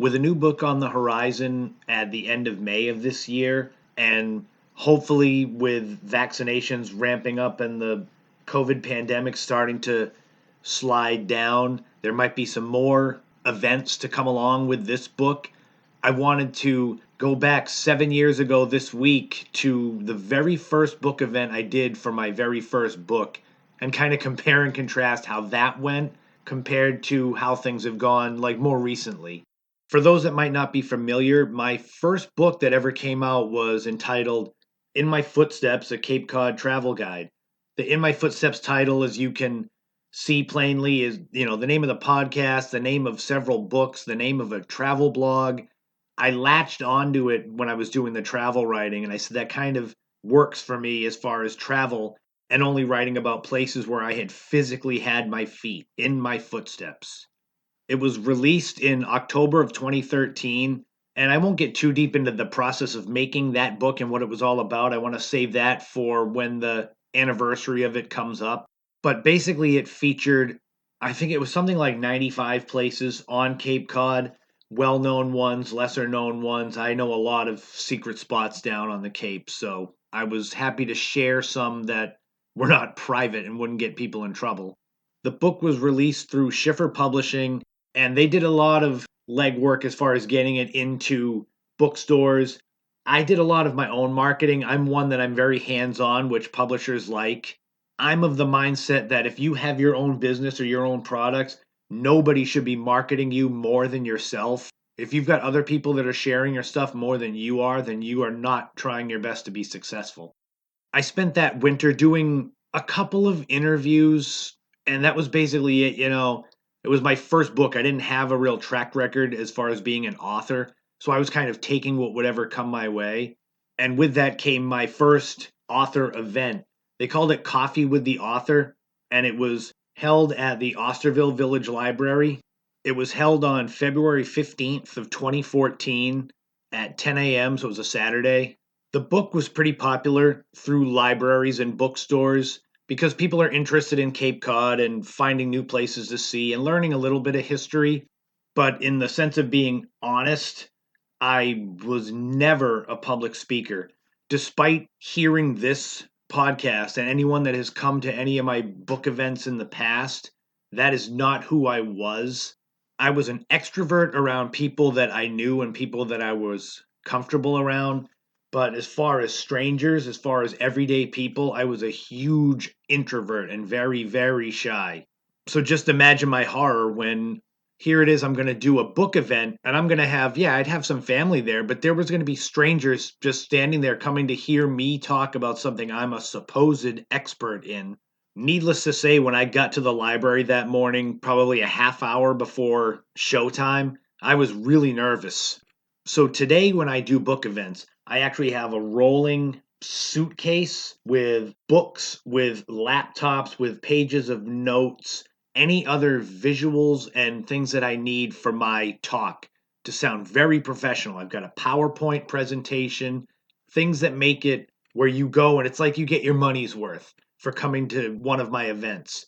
with a new book on the horizon at the end of May of this year, and hopefully with vaccinations ramping up and the COVID pandemic starting to slide down, there might be some more events to come along with this book. I wanted to go back 7 years ago this week to the very first book event I did for my very first book and kind of compare and contrast how that went compared to how things have gone like more recently. For those that might not be familiar, my first book that ever came out was entitled In My Footsteps, a Cape Cod Travel Guide. The In My Footsteps title, as you can see plainly, is, the name of the podcast, the name of several books, the name of a travel blog. I latched onto it when I was doing the travel writing, and I said that kind of works for me as far as travel and only writing about places where I had physically had my feet in my footsteps. It was released in October of 2013, and I won't get too deep into the process of making that book and what it was all about. I want to save that for when the anniversary of it comes up. But basically, it featured, I think it was something like 95 places on Cape Cod, well known ones, lesser known ones. I know a lot of secret spots down on the Cape, so I was happy to share some that were not private and wouldn't get people in trouble. The book was released through Schiffer Publishing, and they did a lot of legwork as far as getting it into bookstores. I did a lot of my own marketing. I'm one that I'm very hands on, which publishers like. I'm of the mindset that if you have your own business or your own products, nobody should be marketing you more than yourself. If you've got other people that are sharing your stuff more than you are, then you are not trying your best to be successful. I spent that winter doing a couple of interviews, and that was basically it. It was my first book. I didn't have a real track record as far as being an author, so I was kind of taking what would ever come my way. And with that came my first author event. They called it Coffee with the Author, and it was held at the Osterville Village Library. It was held on February 15th of 2014 at 10 a.m., so it was a Saturday. The book was pretty popular through libraries and bookstores because people are interested in Cape Cod and finding new places to see and learning a little bit of history. But in the sense of being honest, I was never a public speaker. Despite hearing this podcast and anyone that has come to any of my book events in the past, that is not who I was. I was an extrovert around people that I knew and people that I was comfortable around. But as far as strangers, as far as everyday people, I was a huge introvert and very, very shy. So just imagine my horror when here it is, I'm going to do a book event and I'm going to have, yeah, I'd have some family there, but there was going to be strangers just standing there coming to hear me talk about something I'm a supposed expert in. Needless to say, when I got to the library that morning, probably a half hour before showtime, I was really nervous. So today, when I do book events, I actually have a rolling suitcase with books, with laptops, with pages of notes, any other visuals and things that I need for my talk to sound very professional. I've got a PowerPoint presentation, things that make it where you go and it's like you get your money's worth for coming to one of my events.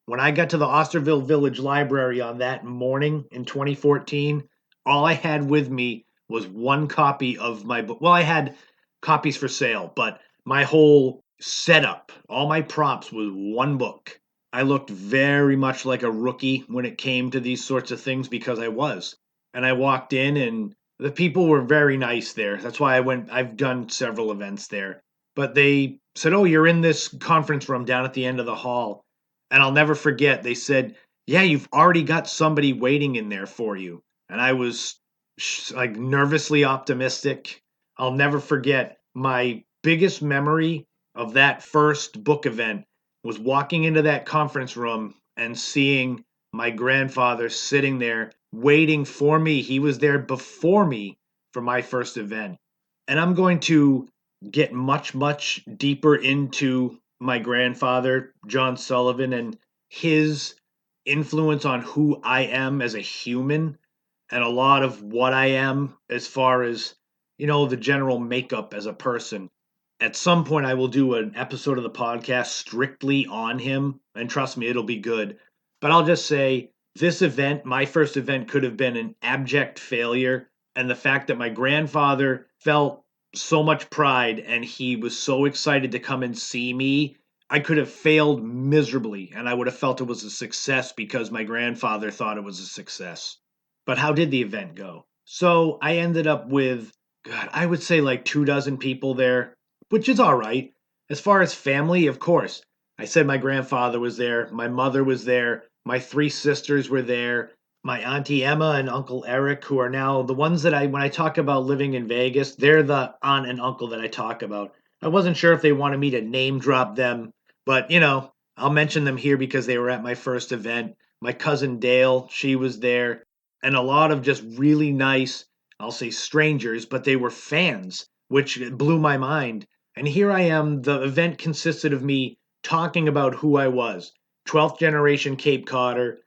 When I got to the Osterville Village Library on that morning in 2014, all I had with me was one copy of my book. Well, I had copies for sale, but my whole setup, all my props was one book. I looked very much like a rookie when it came to these sorts of things because I was. And I walked in and the people were very nice there. That's why I've done several events there. But they said, "Oh, you're in this conference room down at the end of the hall." And I'll never forget, they said, "Yeah, you've already got somebody waiting in there for you." And I was like nervously optimistic. I'll never forget my biggest memory of that first book event was walking into that conference room and seeing my grandfather sitting there waiting for me. He was there before me for my first event. And I'm going to get much, much deeper into my grandfather, John Sullivan, and his influence on who I am as a human and a lot of what I am as far as, the general makeup as a person. At some point, I will do an episode of the podcast strictly on him, and trust me, it'll be good. But I'll just say This event, my first event, could have been an abject failure. And the fact that my grandfather felt so much pride and he was so excited to come and see me, I could have failed miserably and I would have felt it was a success because my grandfather thought it was a success. But how did the event go? So I ended up with, God, I would say like 2 dozen people there, which is all right. As far as family, of course. I said my grandfather was there, my mother was there, my three sisters were there, my auntie Emma and Uncle Eric, who are now the ones that when I talk about living in Vegas, they're the aunt and uncle that I talk about. I wasn't sure if they wanted me to name drop them, but I'll mention them here because they were at my first event. My cousin Dale, she was there, and a lot of just really nice, I'll say strangers, but they were fans, which blew my mind. And here I am, the event consisted of me talking about who I was. 12th generation Cape Codder.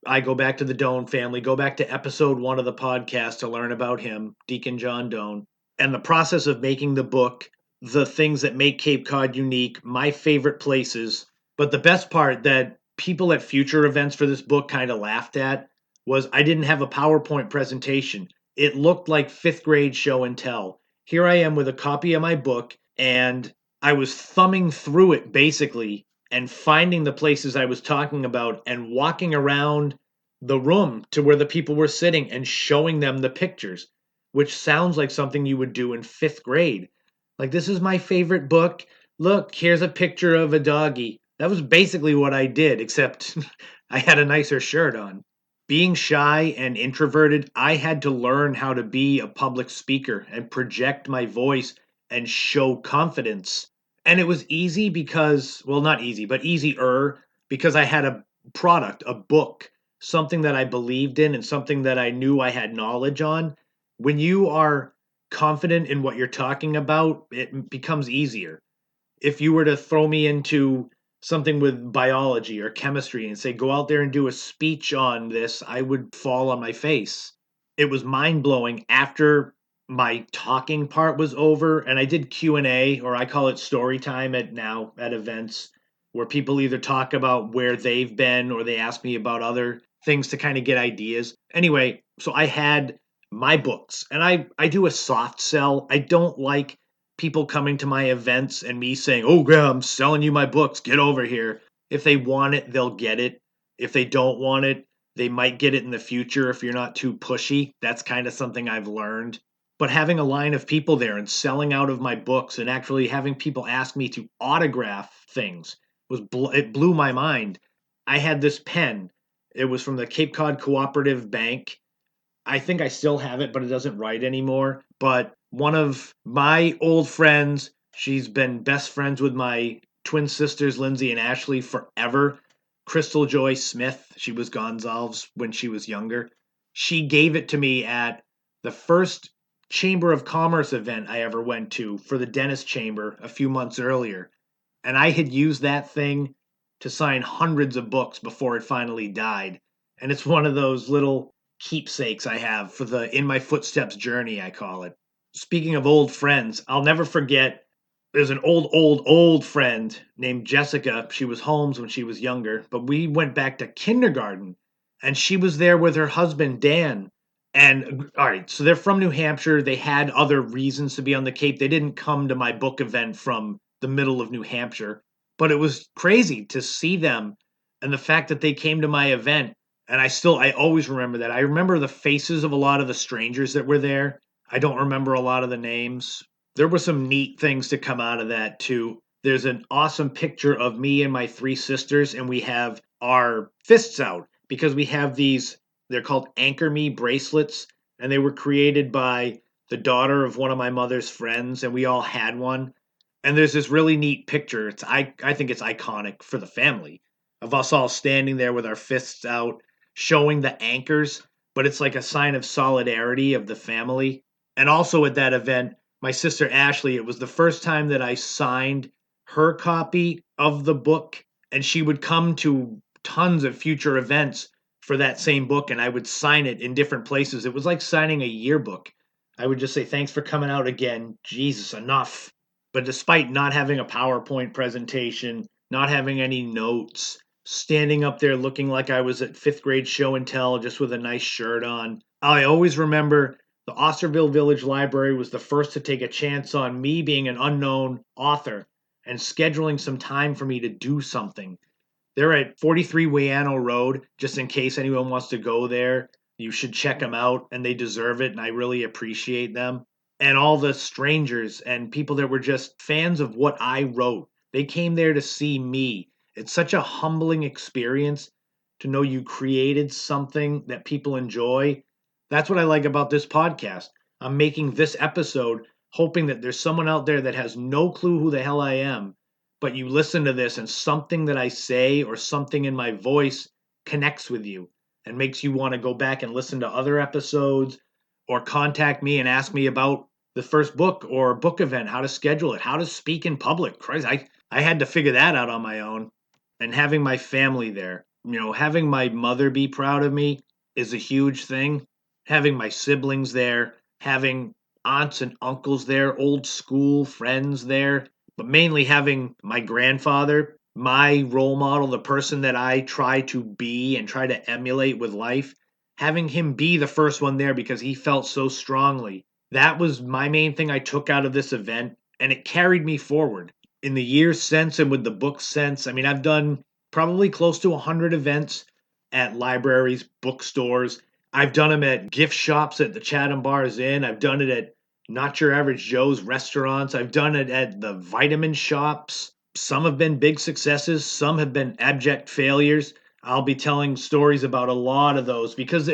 I go back to the Doan family, go back to episode 1 of the podcast to learn about him, Deacon John Doan, and the process of making the book, the things that make Cape Cod unique, my favorite places. But the best part that people at future events for this book kind of laughed at was I didn't have a PowerPoint presentation. It looked like fifth grade show and tell. Here I am with a copy of my book, and I was thumbing through it basically and finding the places I was talking about and walking around the room to where the people were sitting and showing them the pictures, which sounds like something you would do in fifth grade. Like, this is my favorite book. Look, here's a picture of a doggy. That was basically what I did, except I had a nicer shirt on. Being shy and introverted, I had to learn how to be a public speaker and project my voice and show confidence. And it was easy because, well, not easy, but easier because I had a product, a book, something that I believed in and something that I knew I had knowledge on. When you are confident in what you're talking about, it becomes easier. If you were to throw me into something with biology or chemistry and say, go out there and do a speech on this, I would fall on my face. It was mind blowing after my talking part was over and I did Q&A, or I call it story time at events, where people either talk about where they've been or they ask me about other things to kind of get ideas. Anyway, so I had my books and I do a soft sell. I don't like people coming to my events and me saying, "Oh, yeah, I'm selling you my books. Get over here." If they want it, they'll get it. If they don't want it, they might get it in the future if you're not too pushy. That's kind of something I've learned. But having a line of people there and selling out of my books and actually having people ask me to autograph things it blew my mind. I had this pen. It was from the Cape Cod Cooperative Bank. I think I still have it, but it doesn't write anymore. But one of my old friends, she's been best friends with my twin sisters, Lindsay and Ashley, forever. Crystal Joy Smith, she was Gonzalez when she was younger. She gave it to me at the first Chamber of Commerce event I ever went to for the dentist chamber a few months earlier. And I had used that thing to sign hundreds of books before it finally died. And it's one of those little keepsakes I have for the In My Footsteps journey, I call it. Speaking of old friends, I'll never forget there's an old friend named Jessica. She was Holmes when she was younger, but we went back to kindergarten and she was there with her husband, Dan. And all right, so they're from New Hampshire. They had other reasons to be on the Cape. They didn't come to my book event from the middle of New Hampshire, but it was crazy to see them and the fact that they came to my event. And I always remember that. I remember the faces of a lot of the strangers that were there. I don't remember a lot of the names. There were some neat things to come out of that too. There's an awesome picture of me and my three sisters, and we have our fists out because we have these, they're called Anchor Me bracelets, and they were created by the daughter of one of my mother's friends, and we all had one. And there's this really neat picture. I think it's iconic for the family of us all standing there with our fists out, showing the anchors, but it's like a sign of solidarity of the family. And also at that event, my sister Ashley, it was the first time that I signed her copy of the book, and she would come to tons of future events for that same book, and I would sign it in different places. It was like signing a yearbook. I would just say, "Thanks for coming out again. Jesus, enough." But despite not having a PowerPoint presentation, not having any notes, standing up there looking like I was at fifth grade show and tell just with a nice shirt on. I always remember the Osterville Village Library was the first to take a chance on me being an unknown author and scheduling some time for me to do something. They're at 43 Wayano Road, just in case anyone wants to go there. You should check them out, and they deserve it, and I really appreciate them. And all the strangers and people that were just fans of what I wrote, they came there to see me. It's such a humbling experience to know you created something that people enjoy. That's what I like about this podcast. I'm making this episode hoping that there's someone out there that has no clue who the hell I am, but you listen to this and something that I say or something in my voice connects with you and makes you want to go back and listen to other episodes or contact me and ask me about the first book or book event, how to schedule it, how to speak in public. Christ, I had to figure that out on my own. And having my family there, having my mother be proud of me is a huge thing. Having my siblings there, having aunts and uncles there, old school friends there, but mainly having my grandfather, my role model, the person that I try to be and try to emulate with life, having him be the first one there because he felt so strongly. That was my main thing I took out of this event, and it carried me forward. In the years since and with the book since, I mean, I've done probably close to 100 events at libraries, bookstores. I've done them at gift shops at the Chatham Bars Inn. I've done it at Not Your Average Joe's restaurants. I've done it at the vitamin shops. Some have been big successes, some have been abject failures. I'll be telling stories about a lot of those because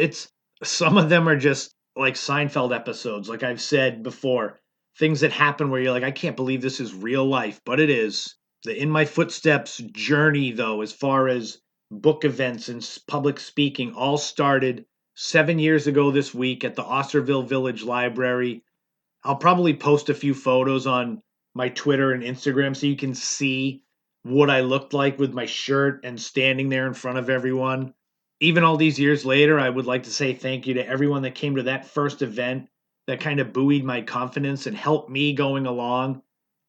some of them are just like Seinfeld episodes, like I've said before. Things that happen where you're like, I can't believe this is real life, but it is. The In My Footsteps journey, though, as far as book events and public speaking, all started 7 years ago this week at the Osterville Village Library. I'll probably post a few photos on my Twitter and Instagram so you can see what I looked like with my shirt and standing there in front of everyone. Even all these years later, I would like to say thank you to everyone that came to that first event that kind of buoyed my confidence and helped me going along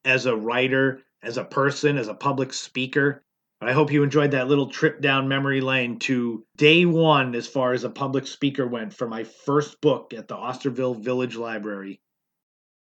as a writer, as a person, as a public speaker. I hope you enjoyed that little trip down memory lane to day one as far as a public speaker went for my first book at the Osterville Village Library.